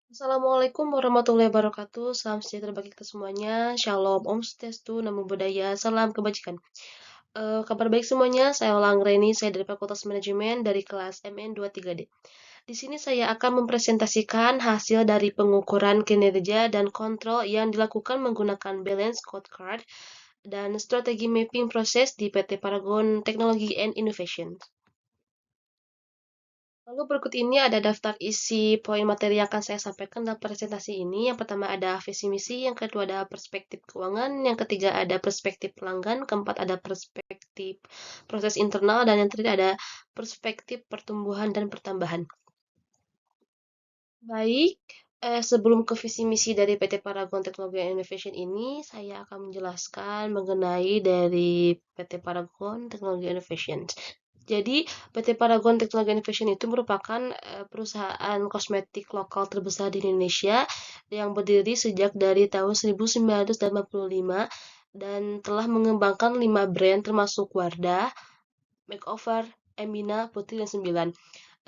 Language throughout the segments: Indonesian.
Assalamualaikum warahmatullahi wabarakatuh. Salam sejahtera bagi kita semuanya. Shalom, Om Swastiastu, Namo Buddhaya, salam kebajikan. Kabar baik semuanya. Saya Olang Reni, saya dari Fakultas Manajemen dari kelas MN23D. Di sini saya akan mempresentasikan hasil dari pengukuran kinerja dan kontrol yang dilakukan menggunakan Balance Scorecard dan strategi mapping proses di PT Paragon Technology and Innovation. Lalu berikut ini ada daftar isi poin materi yang akan saya sampaikan dalam presentasi ini. Yang pertama ada visi misi, yang kedua ada perspektif keuangan, yang ketiga ada perspektif pelanggan, keempat ada perspektif proses internal, dan yang terakhir ada perspektif pertumbuhan dan pertambahan. Baik, sebelum ke visi misi dari PT Paragon Technology and Innovation ini, saya akan menjelaskan mengenai dari PT Paragon Technology and Innovation. Jadi, PT Paragon Technology Innovation itu merupakan perusahaan kosmetik lokal terbesar di Indonesia yang berdiri sejak dari tahun 1985 dan telah mengembangkan 5 brand termasuk Wardah, Makeover, Emina, Putri, dan Sembilan.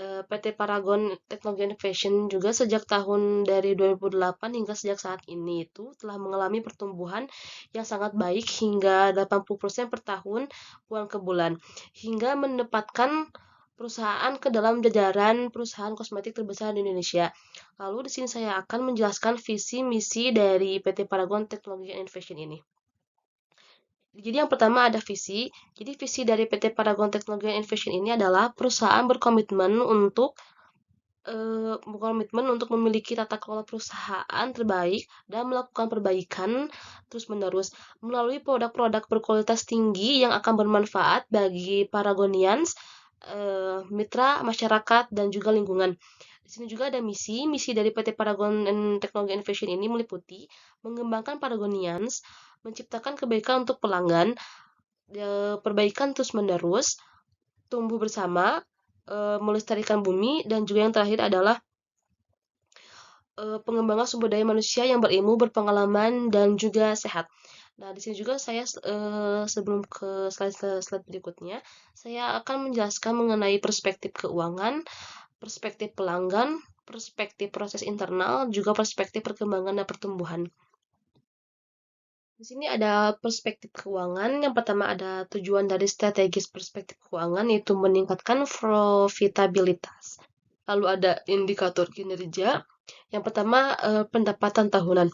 PT Paragon Technology Innovation juga sejak tahun dari 2008 hingga sejak saat ini itu telah mengalami pertumbuhan yang sangat baik hingga 80% per tahun bulan ke bulan hingga menempatkan perusahaan ke dalam jajaran perusahaan kosmetik terbesar di Indonesia. Lalu di sini saya akan menjelaskan visi misi dari PT Paragon Technology Innovation ini. Jadi yang pertama ada visi. Jadi visi dari PT Paragon Technology Innovation ini adalah perusahaan berkomitmen untuk memiliki tata kelola perusahaan terbaik dan melakukan perbaikan terus-menerus melalui produk-produk berkualitas tinggi yang akan bermanfaat bagi Paragonians, mitra, masyarakat, dan juga lingkungan. Di sini juga ada misi. Misi dari PT Paragon Technology Innovation ini meliputi mengembangkan Paragonians, menciptakan kebaikan untuk pelanggan, perbaikan terus-menerus, tumbuh bersama, melestarikan bumi, dan juga yang terakhir adalah pengembangan sumber daya manusia yang berilmu, berpengalaman, dan juga sehat. Nah, di sini juga saya sebelum ke slide berikutnya, saya akan menjelaskan mengenai perspektif keuangan, perspektif pelanggan, perspektif proses internal, juga perspektif perkembangan dan pertumbuhan. Di sini ada perspektif keuangan. Yang pertama ada tujuan dari strategis perspektif keuangan, yaitu meningkatkan profitabilitas. Lalu ada indikator kinerja. Yang pertama, pendapatan tahunan.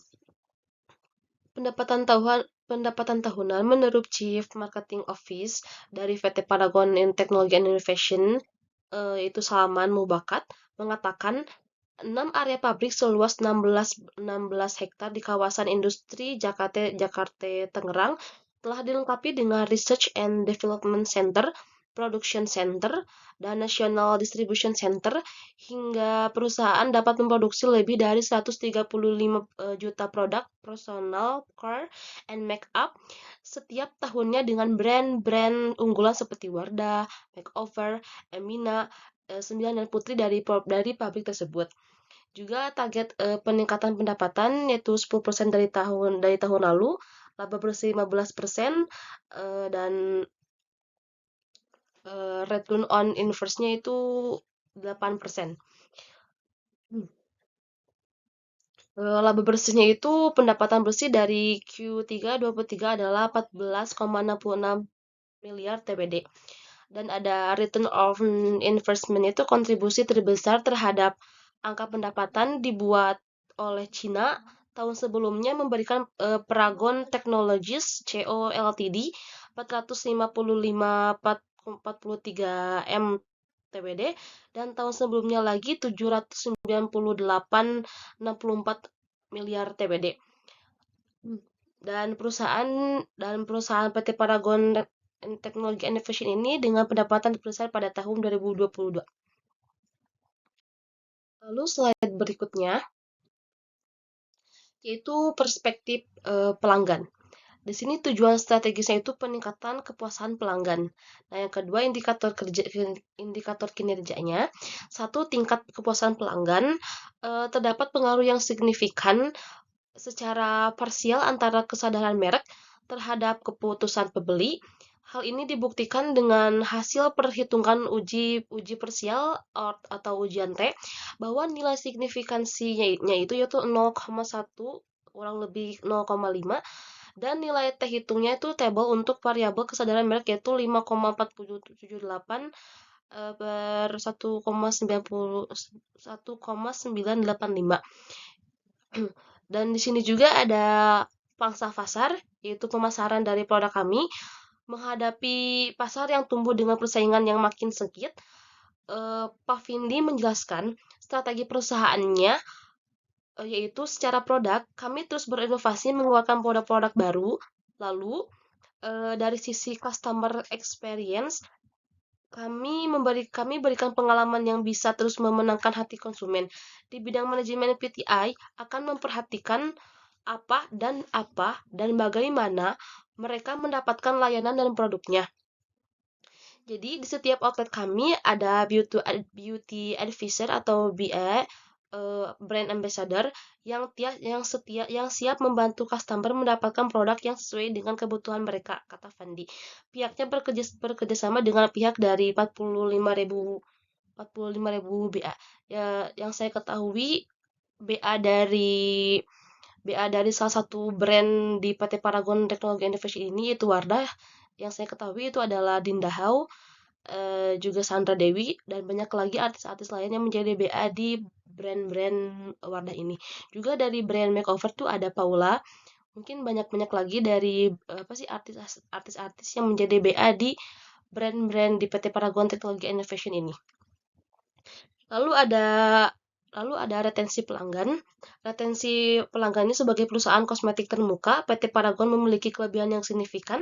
Pendapatan tahunan menurut Chief Marketing Office dari PT Paragon Technology and Innovation, itu Salman Mubakat, mengatakan 6 area pabrik seluas 16 hektar di kawasan industri Jakarta Tangerang telah dilengkapi dengan Research and Development Center, Production Center, dan National Distribution Center hingga perusahaan dapat memproduksi lebih dari 135 juta produk personal care and makeup setiap tahunnya dengan brand-brand unggulan seperti Wardah, Makeover, Emina, Sembilan, dan Putri dari pabrik tersebut. Juga target peningkatan pendapatan yaitu 10% dari tahun lalu, laba bersih 15%, dan return on investment-nya itu 8%. Laba bersihnya itu pendapatan bersih dari Q3 23 adalah 14,66 miliar TBD. Dan ada return on investment itu kontribusi terbesar terhadap angka pendapatan dibuat oleh Cina tahun sebelumnya memberikan Paragon Technologies CO Ltd 453 M TBD dan tahun sebelumnya lagi 798,64 miliar TBD. Dan perusahaan PT Paragon Technology Innovation ini dengan pendapatan terbesar pada tahun 2022. Lalu slide berikutnya yaitu perspektif pelanggan. Di sini tujuan strategisnya itu peningkatan kepuasan pelanggan. Nah, yang kedua indikator kinerjanya. Satu, tingkat kepuasan pelanggan. Terdapat pengaruh yang signifikan secara parsial antara kesadaran merek terhadap keputusan pembeli, Hal ini dibuktikan dengan hasil perhitungan uji uji parsial atau ujian T, bahwa nilai signifikansinya itu yaitu 0,1 kurang lebih 0,5, dan nilai T hitungnya itu table untuk variabel kesadaran merek yaitu 5,478 per 1,985. Dan di sini juga ada pangsa pasar, yaitu pemasaran dari produk kami. Menghadapi pasar yang tumbuh dengan persaingan yang makin sengit, Pak Vindi menjelaskan strategi perusahaannya, yaitu secara produk, kami terus berinovasi mengeluarkan produk-produk baru. Lalu, dari sisi customer experience, kami berikan pengalaman yang bisa terus memenangkan hati konsumen. Di bidang manajemen PTI akan memperhatikan apa dan bagaimana mereka mendapatkan layanan dan produknya. Jadi di setiap outlet kami ada beauty advisor atau BA, brand ambassador yang siap membantu customer mendapatkan produk yang sesuai dengan kebutuhan mereka, kata Fandi. Pihaknya bekerja sama dengan pihak dari 45.000 BA. Ya, yang saya ketahui BA dari salah satu brand di PT Paragon Teknologi Innovation ini yaitu Wardah. Yang saya ketahui itu adalah Dinda Hau, juga Sandra Dewi, dan banyak lagi artis-artis lain yang menjadi BA di brand-brand Wardah ini. Juga dari brand makeover tuh ada Paula. Mungkin banyak-banyak lagi dari artis-artis yang menjadi BA di brand-brand di PT Paragon Teknologi Innovation ini. Lalu ada retensi pelanggan. Retensi pelanggan ini sebagai perusahaan kosmetik termuka, PT Paragon memiliki kelebihan yang signifikan.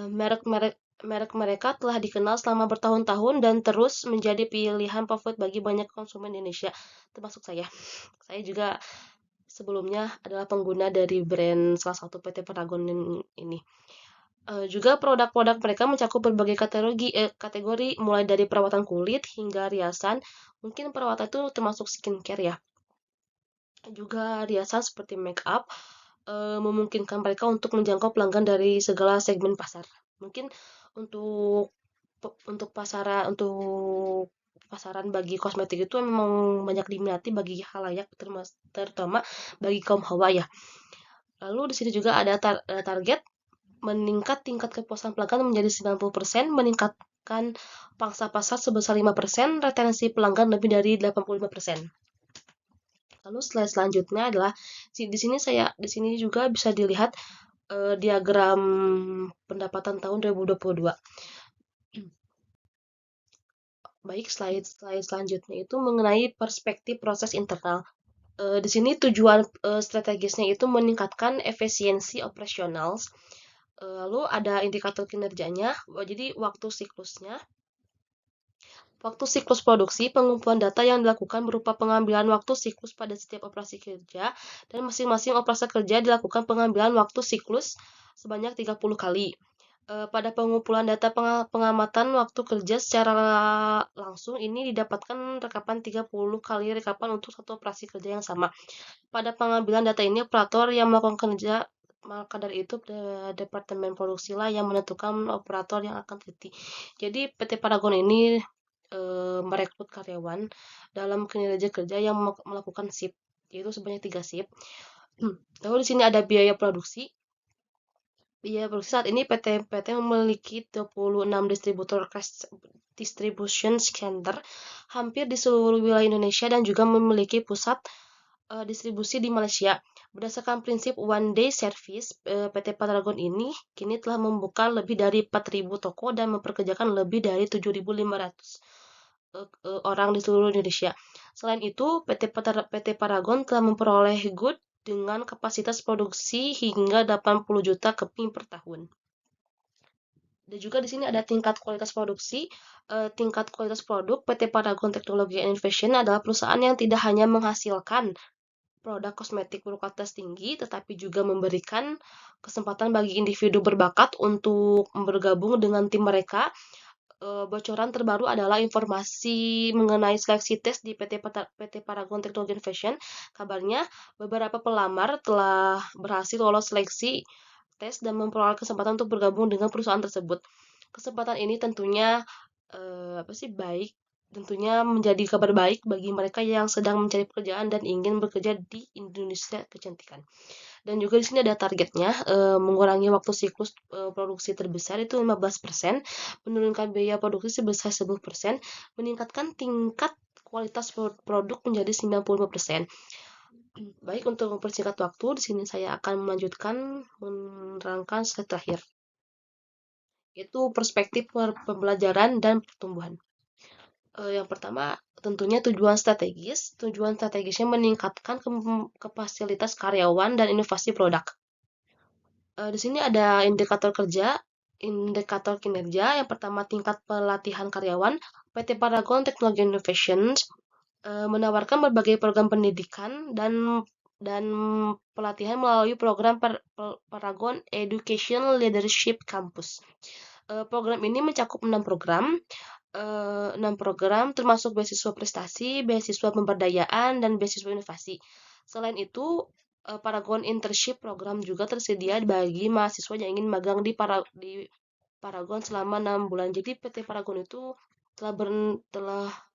Merek mereka telah dikenal selama bertahun-tahun dan terus menjadi pilihan favorit bagi banyak konsumen Indonesia, termasuk saya. Saya juga sebelumnya adalah pengguna dari brand salah satu PT Paragon ini. Juga produk-produk mereka mencakup berbagai kategori mulai dari perawatan kulit hingga riasan. Mungkin perawatan itu termasuk skincare ya. Juga riasan seperti make up, memungkinkan mereka untuk menjangkau pelanggan dari segala segmen pasar. Mungkin untuk pasaran bagi kosmetik itu memang banyak diminati bagi khalayak, terutama bagi kaum hawa ya. Lalu di sini juga ada target meningkat tingkat kepuasan pelanggan menjadi 90%, meningkatkan pangsa pasar sebesar 5%, retensi pelanggan lebih dari 85%. Lalu slide selanjutnya adalah di sini juga bisa dilihat diagram pendapatan tahun 2022. Baik, slide selanjutnya itu mengenai perspektif proses internal. Di sini tujuan strategisnya itu meningkatkan efisiensi operasional. Lalu ada indikator kinerjanya, jadi waktu siklus produksi, pengumpulan data yang dilakukan berupa pengambilan waktu siklus pada setiap operasi kerja, dan masing-masing operasi kerja dilakukan pengambilan waktu siklus sebanyak 30 kali. Pada pengumpulan data pengamatan waktu kerja secara langsung ini didapatkan rekapan 30 kali rekapan untuk satu operasi kerja yang sama. Pada pengambilan data ini, operator yang melakukan kerja, maka dari itu departemen produksi lah yang menentukan operator yang akan teliti. Jadi PT Paragon ini merekrut karyawan dalam kinerja kerja yang melakukan shift, yaitu sebanyak 3 shift. Lalu di sini ada biaya produksi. Biaya produksi saat ini PT memiliki 26 distribution center hampir di seluruh wilayah Indonesia dan juga memiliki pusat distribusi di Malaysia. Berdasarkan prinsip one day service, PT Paragon ini kini telah membuka lebih dari 4.000 toko dan memperkerjakan lebih dari 7.500 orang di seluruh Indonesia. Selain itu, PT Paragon telah memperoleh good dengan kapasitas produksi hingga 80 juta keping per tahun. Dan juga di sini ada tingkat kualitas produksi. Tingkat kualitas produk PT Paragon Teknologi Innovation adalah perusahaan yang tidak hanya menghasilkan produk kosmetik berkualitas tinggi, tetapi juga memberikan kesempatan bagi individu berbakat untuk bergabung dengan tim mereka. Bocoran terbaru adalah informasi mengenai seleksi tes di PT Paragon Teknologi Innovation. Kabarnya beberapa pelamar telah berhasil lolos seleksi tes dan memperoleh kesempatan untuk bergabung dengan perusahaan tersebut. Kesempatan ini tentunya apa sih baik, tentunya menjadi kabar baik bagi mereka yang sedang mencari pekerjaan dan ingin bekerja di Indonesia kecantikan. Dan juga di sini ada targetnya, mengurangi waktu siklus produksi terbesar itu 15%, menurunkan biaya produksi sebesar 10%, meningkatkan tingkat kualitas produk menjadi 95%. Baik, untuk mempersingkat waktu, di sini saya akan melanjutkan menerangkan slide terakhir, yaitu perspektif pembelajaran dan pertumbuhan. Yang pertama, tentunya tujuan strategis. Tujuan strategisnya meningkatkan kapasitas karyawan dan inovasi produk. Di sini ada indikator kerja, indikator kinerja. Yang pertama, tingkat pelatihan karyawan. PT Paragon Technology Innovations menawarkan berbagai program pendidikan dan pelatihan melalui program Paragon Education Leadership Campus. Program ini mencakup 6 program termasuk beasiswa prestasi, beasiswa pemberdayaan, dan beasiswa inovasi. Selain itu, Paragon Internship Program juga tersedia bagi mahasiswa yang ingin magang di Paragon selama 6 bulan. Jadi PT Paragon itu telah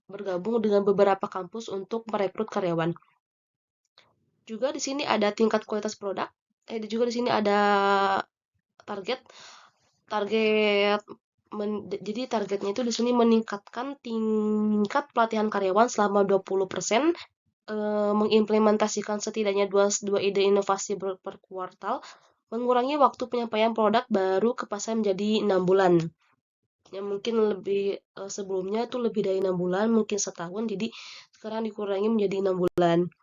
bergabung dengan beberapa kampus untuk merekrut karyawan. Juga di sini ada tingkat kualitas produk. Juga di sini ada target target jadi targetnya itu di sini meningkatkan tingkat pelatihan karyawan selama 20%, mengimplementasikan setidaknya dua ide inovasi per kuartal, mengurangi waktu penyampaian produk baru ke pasar menjadi 6 bulan. Yang mungkin lebih sebelumnya itu lebih dari 6 bulan, mungkin setahun, jadi sekarang dikurangi menjadi 6 bulan.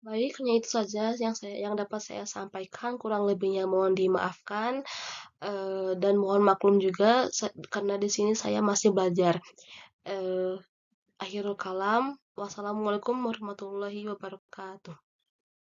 Baik, hanya itu saja yang dapat saya sampaikan. Kurang lebihnya mohon dimaafkan. Dan mohon maklum juga karena di sini saya masih belajar. Eh, Akhirul kalam. Wassalamualaikum warahmatullahi wabarakatuh.